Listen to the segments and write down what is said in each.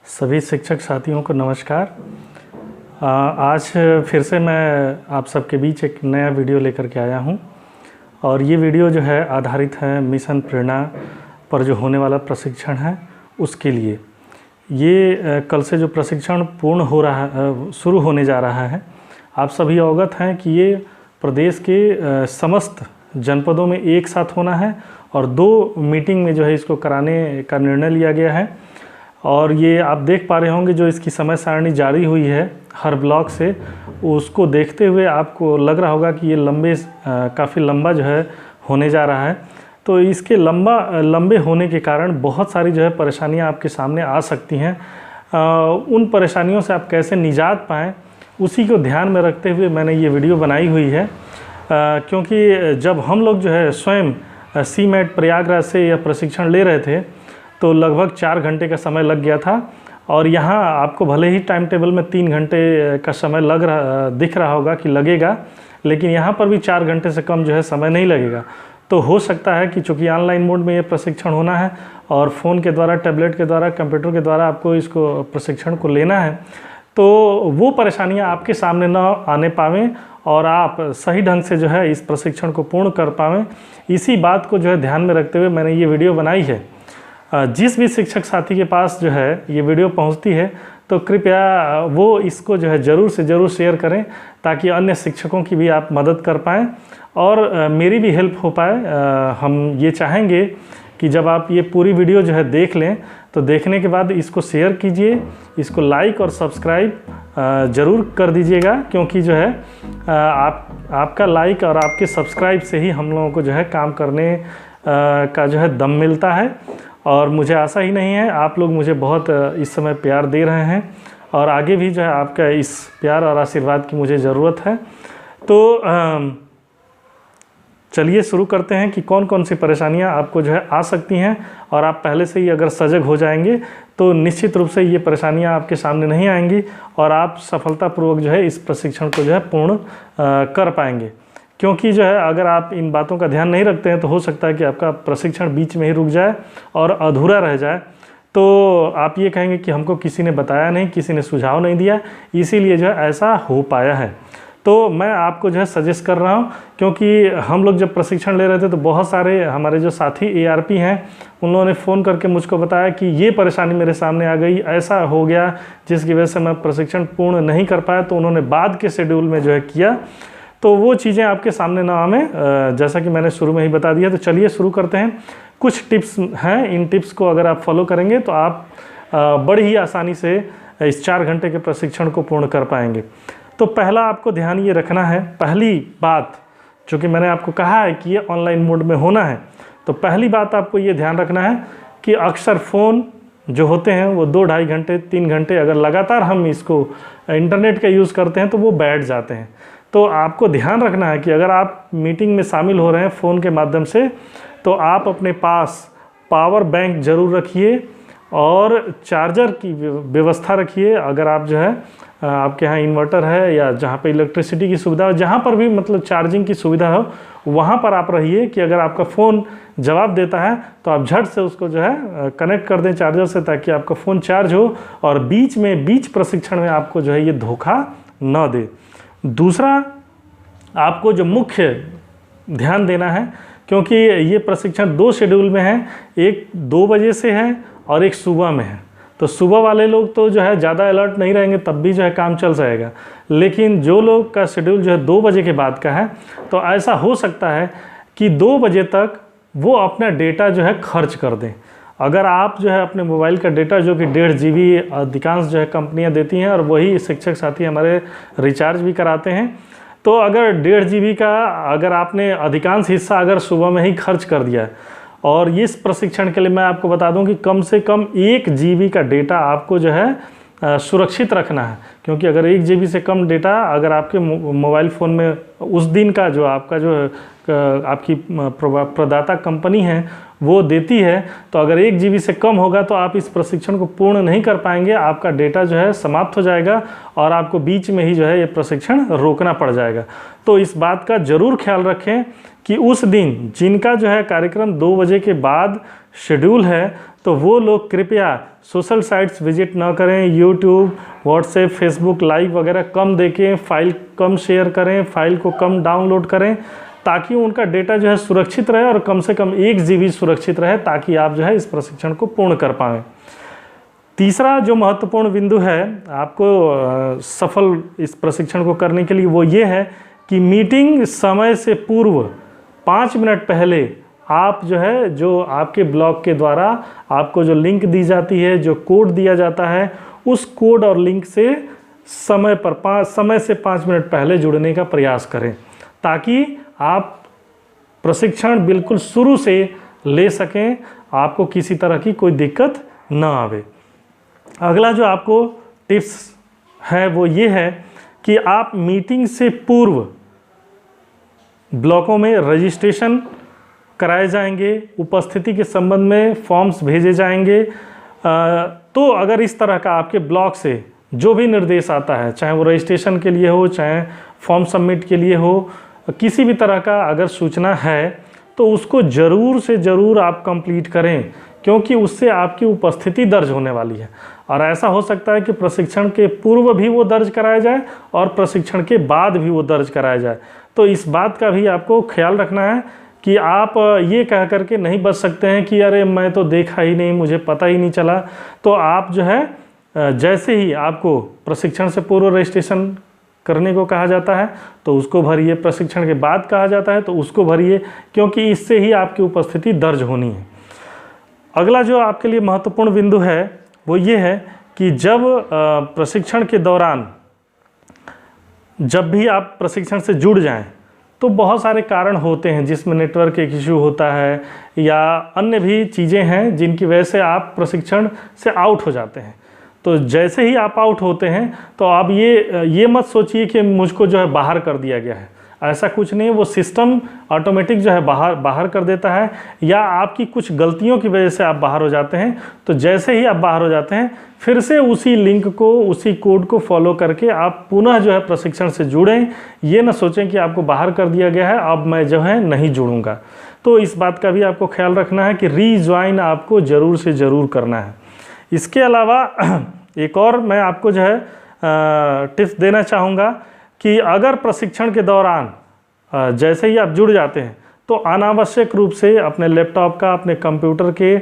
सभी शिक्षक साथियों को नमस्कार। आज फिर से मैं आप सबके बीच एक नया वीडियो लेकर के आया हूं और ये वीडियो जो है आधारित है मिशन प्रेरणा पर जो होने वाला प्रशिक्षण है उसके लिए। ये कल से जो प्रशिक्षण पूर्ण हो रहा है, शुरू होने जा रहा है। आप सभी अवगत हैं कि ये प्रदेश के समस्त जनपदों में एक साथ होना है और 2 मीटिंग में जो है इसको कराने का निर्णय लिया गया है। और ये आप देख पा रहे होंगे जो इसकी समय सारणी जारी हुई है हर ब्लॉक से, उसको देखते हुए आपको लग रहा होगा कि ये काफ़ी लंबा जो है होने जा रहा है। तो इसके लंबे होने के कारण बहुत सारी जो है परेशानियां आपके सामने आ सकती हैं। उन परेशानियों से आप कैसे निजात पाएँ उसी को ध्यान में रखते हुए मैंने ये वीडियो बनाई हुई है। क्योंकि जब हम लोग जो है स्वयं CMAT प्रयागराज से यह प्रशिक्षण ले रहे थे तो लगभग 4 घंटे का समय लग गया था और यहाँ आपको भले ही टाइम टेबल में 3 घंटे का समय दिख रहा होगा कि लगेगा, लेकिन यहाँ पर भी 4 घंटे से कम जो है समय नहीं लगेगा। तो हो सकता है कि चूँकि ऑनलाइन मोड में ये प्रशिक्षण होना है और फ़ोन के द्वारा, टैबलेट के द्वारा, कंप्यूटर के द्वारा आपको इसको प्रशिक्षण को लेना है, तो वो परेशानियाँ आपके सामने न आने पावें और आप सही ढंग से जो है इस प्रशिक्षण को पूर्ण कर पावें, इसी बात को जो है ध्यान में रखते हुए मैंने ये वीडियो बनाई है। जिस भी शिक्षक साथी के पास जो है ये वीडियो पहुंचती है तो कृपया वो इसको जो है ज़रूर से ज़रूर शेयर करें ताकि अन्य शिक्षकों की भी आप मदद कर पाएँ और मेरी भी हेल्प हो पाए। हम ये चाहेंगे कि जब आप ये पूरी वीडियो जो है देख लें तो देखने के बाद इसको शेयर कीजिए, इसको लाइक और सब्सक्राइब ज़रूर कर दीजिएगा, क्योंकि जो है आपका लाइक और आपके सब्सक्राइब से ही हम लोगों को जो है काम करने का जो है दम मिलता है। और मुझे आशा ही नहीं है, आप लोग मुझे बहुत इस समय प्यार दे रहे हैं और आगे भी जो है आपका इस प्यार और आशीर्वाद की मुझे ज़रूरत है। तो चलिए शुरू करते हैं कि कौन कौन सी परेशानियां आपको जो है आ सकती हैं, और आप पहले से ही अगर सजग हो जाएंगे तो निश्चित रूप से ये परेशानियां आपके सामने नहीं आएंगी और आप सफलतापूर्वक जो है इस प्रशिक्षण को जो है पूर्ण कर पाएंगे। क्योंकि जो है अगर आप इन बातों का ध्यान नहीं रखते हैं तो हो सकता है कि आपका प्रशिक्षण बीच में ही रुक जाए और अधूरा रह जाए। तो आप ये कहेंगे कि हमको किसी ने बताया नहीं, किसी ने सुझाव नहीं दिया, इसीलिए जो है ऐसा हो पाया है। तो मैं आपको जो है सजेस्ट कर रहा हूँ, क्योंकि हम लोग जब प्रशिक्षण ले रहे थे तो बहुत सारे हमारे जो साथी ARP हैं उन लोगों ने फ़ोन करके मुझको बताया कि ये परेशानी मेरे सामने आ गई, ऐसा हो गया जिसकी वजह से मैं प्रशिक्षण पूर्ण नहीं कर पाया। तो उन्होंने बाद के शेड्यूल में जो है किया, तो वो चीज़ें आपके सामने ना आवें, जैसा कि मैंने शुरू में ही बता दिया। तो चलिए शुरू करते हैं। कुछ टिप्स हैं, इन टिप्स को अगर आप फॉलो करेंगे तो आप बड़ी ही आसानी से इस 4 घंटे के प्रशिक्षण को पूर्ण कर पाएंगे। तो पहला आपको ध्यान ये रखना है, पहली बात, चूँकि मैंने आपको कहा है कि ये ऑनलाइन मोड में होना है, तो पहली बात आपको ये ध्यान रखना है कि अक्सर फ़ोन जो होते हैं वो 2-2.5 घंटे 3 घंटे अगर लगातार हम इसको इंटरनेट का यूज़ करते हैं तो वो बैठ जाते हैं। तो आपको ध्यान रखना है कि अगर आप मीटिंग में शामिल हो रहे हैं फ़ोन के माध्यम से तो आप अपने पास पावर बैंक ज़रूर रखिए और चार्जर की व्यवस्था रखिए। अगर आप जो है आपके यहाँ इन्वर्टर है या जहाँ पे इलेक्ट्रिसिटी की सुविधा हो, जहाँ पर भी मतलब चार्जिंग की सुविधा हो, वहाँ पर आप रहिए कि अगर आपका फ़ोन जवाब देता है तो आप झट से उसको जो है कनेक्ट कर दें चार्जर से, ताकि आपका फ़ोन चार्ज हो और बीच प्रशिक्षण में आपको जो है ये धोखा न दे। दूसरा, आपको जो मुख्य ध्यान देना है, क्योंकि ये प्रशिक्षण 2 शेड्यूल में है, एक 2 बजे से है और एक सुबह में है। तो सुबह वाले लोग तो जो है ज़्यादा अलर्ट नहीं रहेंगे, तब भी जो है काम चल जाएगा। लेकिन जो लोग का शेड्यूल जो है 2 बजे के बाद का है, तो ऐसा हो सकता है कि 2 बजे तक वो अपना डेटा जो है खर्च कर दें। अगर आप जो है अपने मोबाइल का डेटा जो कि 1.5 GB अधिकांश जो है कंपनियां देती हैं और वही शिक्षक साथी हमारे रिचार्ज भी कराते हैं, तो अगर 1.5 GB का अगर आपने अधिकांश हिस्सा अगर सुबह में ही खर्च कर दिया, और इस प्रशिक्षण के लिए मैं आपको बता दूं कि कम से कम 1 GB का डेटा आपको जो है सुरक्षित रखना है। क्योंकि अगर 1 GB से कम डेटा अगर आपके मोबाइल फ़ोन में उस दिन का जो आपका जो आपकी प्रदाता कंपनी है वो देती है, तो अगर 1 GB से कम होगा तो आप इस प्रशिक्षण को पूर्ण नहीं कर पाएंगे, आपका डेटा जो है समाप्त हो जाएगा और आपको बीच में ही जो है ये प्रशिक्षण रोकना पड़ जाएगा। तो इस बात का ज़रूर ख्याल रखें कि उस दिन जिनका जो है कार्यक्रम 2 बजे के बाद शेड्यूल है, तो वो लोग कृपया सोशल साइट्स विजिट ना करें, यूट्यूब, व्हाट्सएप, फेसबुक लाइव वगैरह कम देखें, फाइल कम शेयर करें, फाइल को कम डाउनलोड करें, ताकि उनका डेटा जो है सुरक्षित रहे और कम से कम 1 GB सुरक्षित रहे, ताकि आप जो है इस प्रशिक्षण को पूर्ण कर पाएँ। तीसरा जो महत्वपूर्ण बिंदु है आपको सफल इस प्रशिक्षण को करने के लिए, वो ये है कि मीटिंग समय से पूर्व 5 मिनट पहले आप जो है, जो आपके ब्लॉग के द्वारा आपको जो लिंक दी जाती है, जो कोड दिया जाता है, उस कोड और लिंक से समय से 5 मिनट पहले जुड़ने का प्रयास करें, ताकि आप प्रशिक्षण बिल्कुल शुरू से ले सकें, आपको किसी तरह की कोई दिक्कत ना आवे। अगला जो आपको टिप्स है वो ये है कि आप मीटिंग से पूर्व ब्लॉकों में रजिस्ट्रेशन कराए जाएंगे, उपस्थिति के संबंध में फॉर्म्स भेजे जाएंगे। तो अगर इस तरह का आपके ब्लॉक से जो भी निर्देश आता है, चाहे वो रजिस्ट्रेशन के लिए हो, चाहे फॉर्म सबमिट के लिए हो, किसी भी तरह का अगर सूचना है, तो उसको ज़रूर से ज़रूर आप कंप्लीट करें, क्योंकि उससे आपकी उपस्थिति दर्ज होने वाली है। और ऐसा हो सकता है कि प्रशिक्षण के पूर्व भी वो दर्ज कराया जाए और प्रशिक्षण के बाद भी वो दर्ज कराया जाए। तो इस बात का भी आपको ख्याल रखना है कि आप ये कह करके नहीं बच सकते हैं कि अरे मैं तो देखा ही नहीं, मुझे पता ही नहीं चला। तो आप जो है जैसे ही आपको प्रशिक्षण से पूर्व रजिस्ट्रेशन करने को कहा जाता है तो उसको भरिए, प्रशिक्षण के बाद कहा जाता है तो उसको भरिए, क्योंकि इससे ही आपकी उपस्थिति दर्ज होनी है। अगला जो आपके लिए महत्वपूर्ण बिंदु है वो ये है कि जब प्रशिक्षण के दौरान जब भी आप प्रशिक्षण से जुड़ जाएं, तो बहुत सारे कारण होते हैं जिसमें नेटवर्क एक इशू होता है या अन्य भी चीज़ें हैं जिनकी वजह से आप प्रशिक्षण से आउट हो जाते हैं। तो जैसे ही आप आउट होते हैं तो आप ये मत सोचिए कि मुझको जो है बाहर कर दिया गया है, ऐसा कुछ नहीं। वो सिस्टम ऑटोमेटिक जो है बाहर कर देता है, या आपकी कुछ गलतियों की वजह से आप बाहर हो जाते हैं। तो जैसे ही आप बाहर हो जाते हैं, फिर से उसी लिंक को, उसी कोड को फॉलो करके आप पुनः जो है प्रशिक्षण से जुड़ें। ये ना सोचें कि आपको बाहर कर दिया गया है, अब मैं जो है नहीं जुड़ूंगा। तो इस बात का भी आपको ख्याल रखना है कि रीज्वाइन आपको ज़रूर से ज़रूर करना है। इसके अलावा एक और मैं आपको जो है टिप्स देना चाहूँगा कि अगर प्रशिक्षण के दौरान जैसे ही आप जुड़ जाते हैं तो अनावश्यक रूप से अपने लैपटॉप का, अपने कंप्यूटर के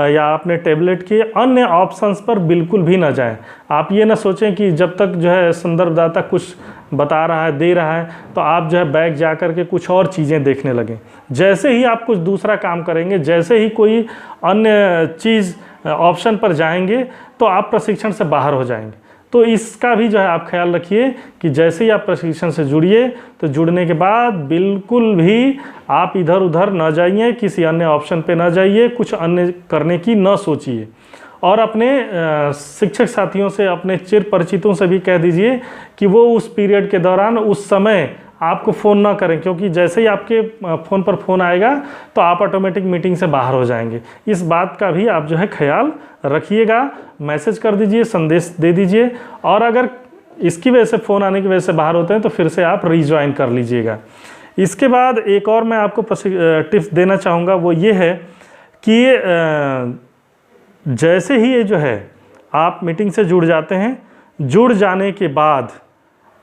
या अपने टैबलेट के अन्य ऑप्शंस पर बिल्कुल भी ना जाएं। आप ये ना सोचें कि जब तक जो है संदर्भदाता कुछ बता रहा है, दे रहा है, तो आप जो है बैक जा कर के कुछ और चीज़ें देखने लगें। जैसे ही आप कुछ दूसरा काम करेंगे, जैसे ही कोई अन्य चीज़ ऑप्शन पर जाएंगे, तो आप प्रशिक्षण से बाहर हो जाएंगे। तो इसका भी जो है आप ख्याल रखिए कि जैसे ही आप प्रशिक्षण से जुड़िए, तो जुड़ने के बाद बिल्कुल भी आप इधर उधर न जाइए, किसी अन्य ऑप्शन पे न जाइए, कुछ अन्य करने की न सोचिए। और अपने शिक्षक साथियों से, अपने चिर परिचितों से भी कह दीजिए कि वो उस पीरियड के दौरान, उस समय आपको फ़ोन ना करें, क्योंकि जैसे ही आपके फ़ोन पर फ़ोन आएगा तो आप ऑटोमेटिक मीटिंग से बाहर हो जाएंगे। इस बात का भी आप जो है ख्याल रखिएगा। मैसेज कर दीजिए, संदेश दे दीजिए, और अगर इसकी वजह से फ़ोन आने की वजह से बाहर होते हैं तो फिर से आप रीज्वाइन कर लीजिएगा। इसके बाद एक और मैं आपको टिप्स देना चाहूँगा, वो ये है कि जैसे ही ये जो है आप मीटिंग से जुड़ जाते हैं, जुड़ जाने के बाद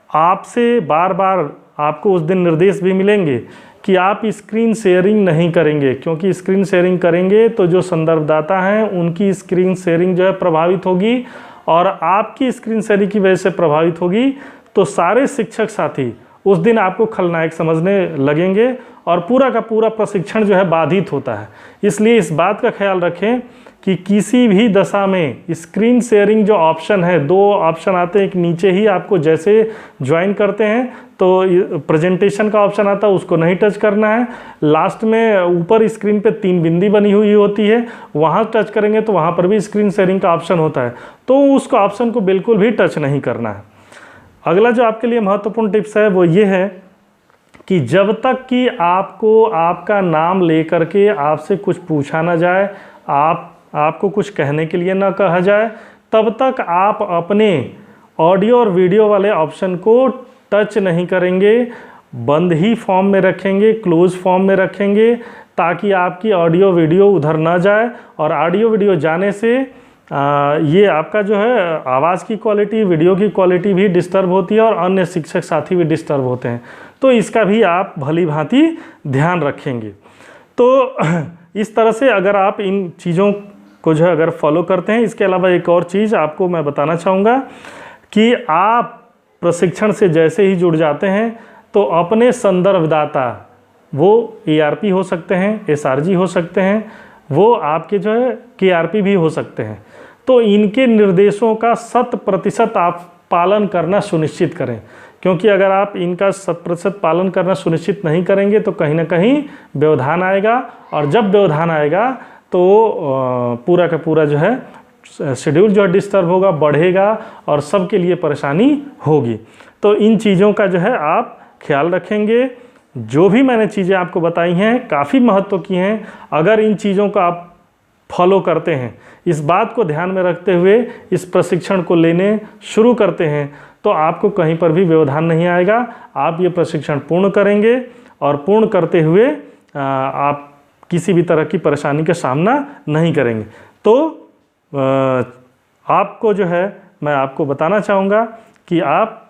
आपसे बार बार आपको उस दिन निर्देश भी मिलेंगे कि आप स्क्रीन शेयरिंग नहीं करेंगे, क्योंकि स्क्रीन शेयरिंग करेंगे तो जो संदर्भदाता हैं उनकी स्क्रीन शेयरिंग जो है प्रभावित होगी, और आपकी स्क्रीन शेयरिंग की वजह से प्रभावित होगी तो सारे शिक्षक साथी उस दिन आपको खलनायक समझने लगेंगे और पूरा का पूरा प्रशिक्षण जो है बाधित होता है। इसलिए इस बात का ख्याल रखें कि किसी भी दशा में स्क्रीन शेयरिंग जो ऑप्शन है, 2 ऑप्शन आते हैं, एक नीचे ही आपको जैसे ज्वाइन करते हैं तो प्रेजेंटेशन का ऑप्शन आता है, उसको नहीं टच करना है। लास्ट में ऊपर स्क्रीन पे 3 बिंदी बनी हुई होती है, वहाँ टच करेंगे तो वहाँ पर भी स्क्रीन शेयरिंग का ऑप्शन होता है, तो उस ऑप्शन को बिल्कुल भी टच नहीं करना है। अगला जो आपके लिए महत्वपूर्ण टिप्स है वो ये है कि जब तक कि आपको आपका नाम लेकर के आपसे कुछ पूछा ना जाए, आपको कुछ कहने के लिए ना कहा जाए, तब तक आप अपने ऑडियो और वीडियो वाले ऑप्शन को टच नहीं करेंगे, बंद ही फॉर्म में रखेंगे, क्लोज फॉर्म में रखेंगे, ताकि आपकी ऑडियो वीडियो उधर ना जाए। और ऑडियो वीडियो जाने से ये आपका जो है आवाज़ की क्वालिटी, वीडियो की क्वालिटी भी डिस्टर्ब होती है और अन्य शिक्षक साथी भी डिस्टर्ब होते हैं। तो इसका भी आप भली भांति ध्यान रखेंगे। तो इस तरह से अगर आप इन चीज़ों को जो है अगर फॉलो करते हैं, इसके अलावा एक और चीज़ आपको मैं बताना चाहूँगा कि आप प्रशिक्षण से जैसे ही जुड़ जाते हैं तो अपने संदर्भदाता, वो ERP हो सकते हैं, SRG हो सकते हैं, वो आपके जो है KRP भी हो सकते हैं, तो इनके निर्देशों का 100% आप पालन करना सुनिश्चित करें। क्योंकि अगर आप इनका 100% पालन करना सुनिश्चित नहीं करेंगे तो कहीं ना कहीं व्यवधान आएगा, और जब व्यवधान आएगा तो पूरा का पूरा जो है शेड्यूल जो है डिस्टर्ब होगा, बढ़ेगा और सबके लिए परेशानी होगी। तो इन चीज़ों का जो है आप ख्याल रखेंगे। जो भी मैंने चीज़ें आपको बताई हैं काफ़ी महत्व की हैं। अगर इन चीज़ों को आप फॉलो करते हैं, इस बात को ध्यान में रखते हुए इस प्रशिक्षण को लेने शुरू करते हैं, तो आपको कहीं पर भी व्यवधान नहीं आएगा। आप ये प्रशिक्षण पूर्ण करेंगे और पूर्ण करते हुए आप किसी भी तरह की परेशानी का सामना नहीं करेंगे। तो आपको जो है मैं आपको बताना चाहूँगा कि आप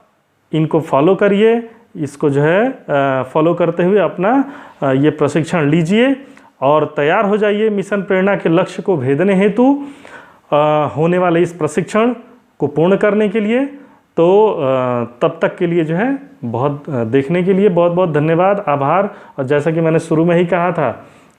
इनको फॉलो करिए, इसको जो है फॉलो करते हुए अपना ये प्रशिक्षण लीजिए और तैयार हो जाइए मिशन प्रेरणा के लक्ष्य को भेदने हेतु होने वाले इस प्रशिक्षण को पूर्ण करने के लिए। तो तब तक के लिए जो है बहुत देखने के लिए बहुत बहुत धन्यवाद, आभार। और जैसा कि मैंने शुरू में ही कहा था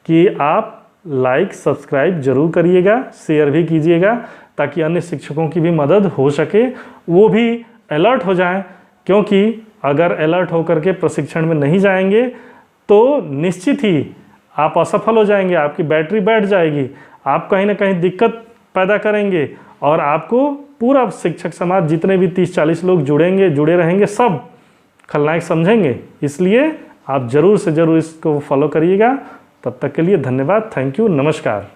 कि आप लाइक सब्सक्राइब जरूर करिएगा, शेयर भी कीजिएगा, ताकि अन्य शिक्षकों की भी मदद हो सके, वो भी अलर्ट हो जाएं। क्योंकि अगर अलर्ट होकर के प्रशिक्षण में नहीं जाएंगे तो निश्चित ही आप असफल हो जाएंगे, आपकी बैटरी बैठ जाएगी, आप कहीं ना कहीं दिक्कत पैदा करेंगे और आपको पूरा शिक्षक समाज जितने भी 30-40 लोग जुड़े रहेंगे, सब खलनायक समझेंगे। इसलिए आप ज़रूर से ज़रूर इसको फॉलो करिएगा। तब तक के लिए धन्यवाद, थैंक यू, नमस्कार।